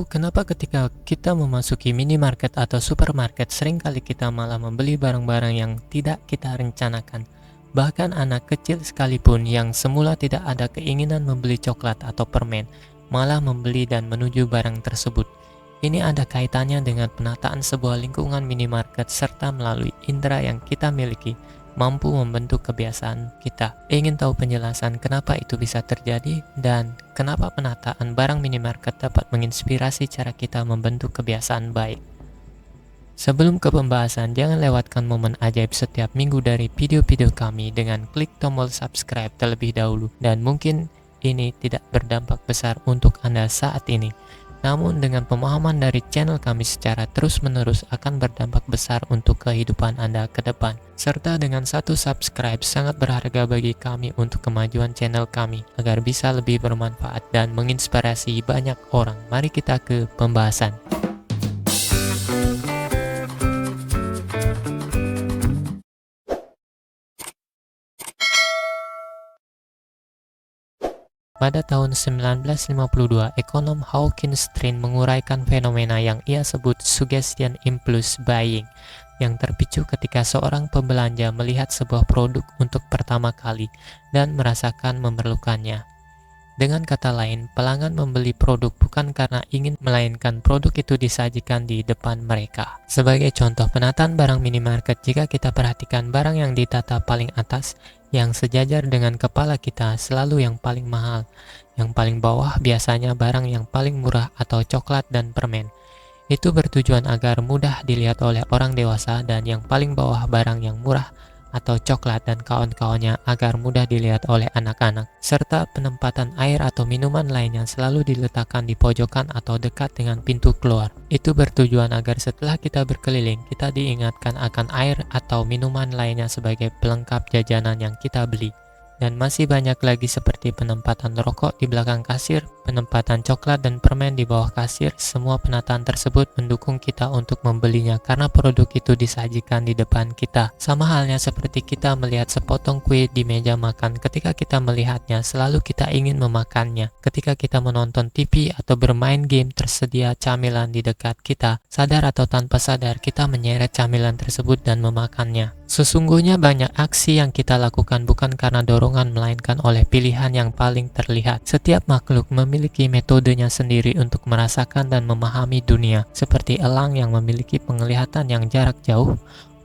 Tahu kenapa ketika kita memasuki minimarket atau supermarket seringkali kita malah membeli barang-barang yang tidak kita rencanakan. Bahkan anak kecil sekalipun yang semula tidak ada keinginan membeli coklat atau permen, malah membeli dan menuju barang tersebut. Ini ada kaitannya dengan penataan sebuah lingkungan minimarket serta melalui indera yang kita miliki mampu membentuk kebiasaan kita. Ingin tahu penjelasan kenapa itu bisa terjadi dan kenapa penataan barang minimarket dapat menginspirasi cara kita membentuk kebiasaan baik? Sebelum ke pembahasan, jangan lewatkan momen ajaib setiap minggu dari video-video kami dengan klik tombol subscribe terlebih dahulu. Dan mungkin ini tidak berdampak besar untuk Anda saat ini, namun dengan pemahaman dari channel kami secara terus-menerus akan berdampak besar untuk kehidupan Anda ke depan. Serta dengan satu subscribe sangat berharga bagi kami untuk kemajuan channel kami agar bisa lebih bermanfaat dan menginspirasi banyak orang. Mari kita ke pembahasan. Pada tahun 1952, ekonom Hawkins Stern menguraikan fenomena yang ia sebut suggestion impulse buying, yang terpicu ketika seorang pembelanja melihat sebuah produk untuk pertama kali dan merasakan memerlukannya. Dengan kata lain, pelanggan membeli produk bukan karena ingin, melainkan produk itu disajikan di depan mereka. Sebagai contoh penataan barang minimarket, jika kita perhatikan barang yang ditata paling atas, yang sejajar dengan kepala kita selalu yang paling mahal. Yang paling bawah biasanya barang yang paling murah atau coklat dan permen. Itu bertujuan agar mudah dilihat oleh orang dewasa, dan yang paling bawah barang yang murah atau coklat dan kawan-kawannya agar mudah dilihat oleh anak-anak. Serta penempatan air atau minuman lainnya selalu diletakkan di pojokan atau dekat dengan pintu keluar. Itu bertujuan agar setelah kita berkeliling, kita diingatkan akan air atau minuman lainnya sebagai pelengkap jajanan yang kita beli. Dan masih banyak lagi seperti penempatan rokok di belakang kasir, penempatan coklat dan permen di bawah kasir. Semua penataan tersebut mendukung kita untuk membelinya karena produk itu disajikan di depan kita. Sama halnya seperti kita melihat sepotong kue di meja makan. Ketika kita melihatnya, selalu kita ingin memakannya. Ketika kita menonton TV atau bermain game, tersedia camilan di dekat kita. Sadar atau tanpa sadar, kita menyeret camilan tersebut dan memakannya. Sesungguhnya banyak aksi yang kita lakukan bukan karena dorongan, melainkan oleh pilihan yang paling terlihat. Setiap makhluk memiliki metodenya sendiri untuk merasakan dan memahami dunia. Seperti elang yang memiliki penglihatan yang jarak jauh,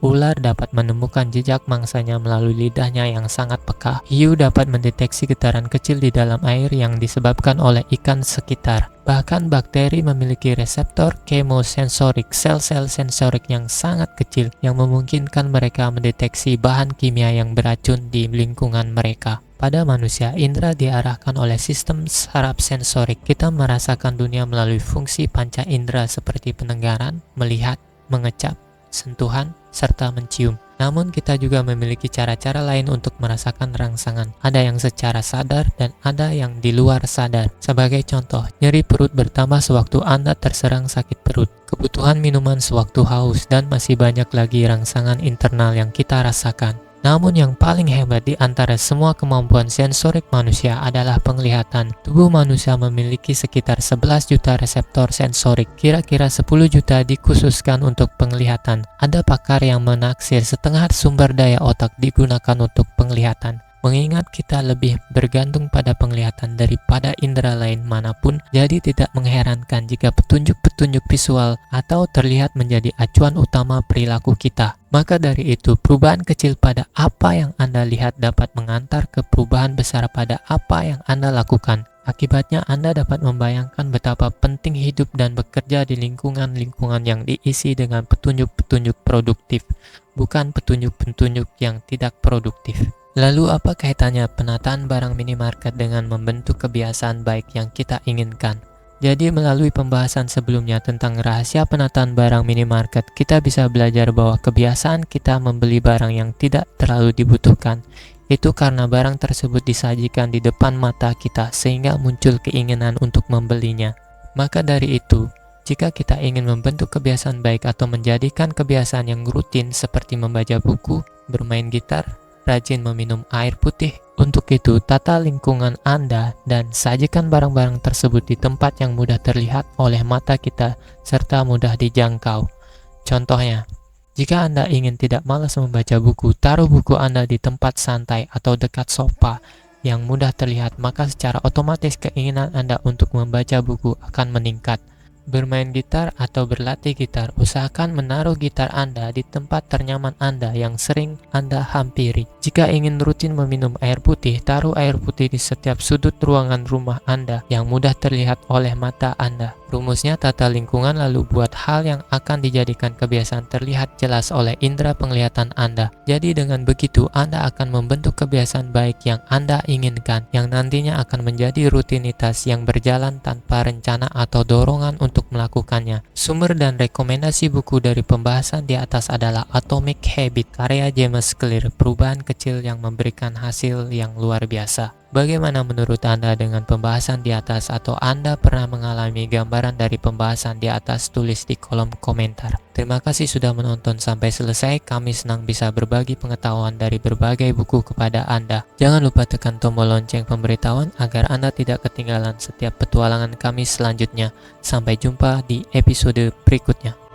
ular dapat menemukan jejak mangsanya melalui lidahnya yang sangat peka. Hiu dapat mendeteksi getaran kecil di dalam air yang disebabkan oleh ikan sekitar. Bahkan bakteri memiliki reseptor kemosensorik, sel-sel sensorik yang sangat kecil yang memungkinkan mereka mendeteksi bahan kimia yang beracun di lingkungan mereka. Pada manusia, indera diarahkan oleh sistem saraf sensorik. Kita merasakan dunia melalui fungsi panca indera seperti pendengaran, melihat, mengecap, sentuhan, serta mencium. Namun kita juga memiliki cara-cara lain untuk merasakan rangsangan. Ada yang secara sadar dan ada yang di luar sadar. Sebagai contoh, nyeri perut bertambah sewaktu Anda terserang sakit perut, kebutuhan minuman sewaktu haus, dan masih banyak lagi rangsangan internal yang kita rasakan. Namun yang paling hebat di antara semua kemampuan sensorik manusia adalah penglihatan. Tubuh manusia memiliki sekitar 11 juta reseptor sensorik. Kira-kira 10 juta dikhususkan untuk penglihatan. Ada pakar yang menaksir setengah sumber daya otak digunakan untuk penglihatan. Mengingat kita lebih bergantung pada penglihatan daripada indera lain manapun, jadi tidak mengherankan jika petunjuk-petunjuk visual atau terlihat menjadi acuan utama perilaku kita. Maka dari itu, perubahan kecil pada apa yang Anda lihat dapat mengantar ke perubahan besar pada apa yang Anda lakukan. Akibatnya Anda dapat membayangkan betapa penting hidup dan bekerja di lingkungan-lingkungan yang diisi dengan petunjuk-petunjuk produktif, bukan petunjuk-petunjuk yang tidak produktif. Lalu apa kaitannya penataan barang minimarket dengan membentuk kebiasaan baik yang kita inginkan? Jadi melalui pembahasan sebelumnya tentang rahasia penataan barang minimarket, kita bisa belajar bahwa kebiasaan kita membeli barang yang tidak terlalu dibutuhkan itu karena barang tersebut disajikan di depan mata kita sehingga muncul keinginan untuk membelinya. Maka dari itu, jika kita ingin membentuk kebiasaan baik atau menjadikan kebiasaan yang rutin seperti membaca buku, bermain gitar, rajin meminum air putih, Untuk itu, tata lingkungan Anda dan sajikan barang-barang tersebut di tempat yang mudah terlihat oleh mata kita serta mudah dijangkau. Contohnya, jika Anda ingin tidak malas membaca buku, taruh buku Anda di tempat santai atau dekat sofa yang mudah terlihat, maka secara otomatis keinginan Anda untuk membaca buku akan meningkat. Bermain gitar atau berlatih gitar, usahakan menaruh gitar Anda di tempat ternyaman Anda yang sering Anda hampiri. Jika ingin rutin meminum air putih, taruh air putih di setiap sudut ruangan rumah Anda yang mudah terlihat oleh mata Anda. Rumusnya, tata lingkungan lalu buat hal yang akan dijadikan kebiasaan terlihat jelas oleh indera penglihatan Anda. Jadi dengan begitu, Anda akan membentuk kebiasaan baik yang Anda inginkan, yang nantinya akan menjadi rutinitas yang berjalan tanpa rencana atau dorongan untuk melakukannya. Sumber dan rekomendasi buku dari pembahasan di atas adalah Atomic Habit, karya James Clear, perubahan kecil yang memberikan hasil yang luar biasa. Bagaimana menurut Anda dengan pembahasan di atas, atau Anda pernah mengalami gambaran dari pembahasan di atas? Tulis di kolom komentar. Terima kasih sudah menonton sampai selesai. Kami senang bisa berbagi pengetahuan dari berbagai buku kepada Anda. Jangan lupa tekan tombol lonceng pemberitahuan agar Anda tidak ketinggalan setiap petualangan kami selanjutnya. Sampai jumpa di episode berikutnya.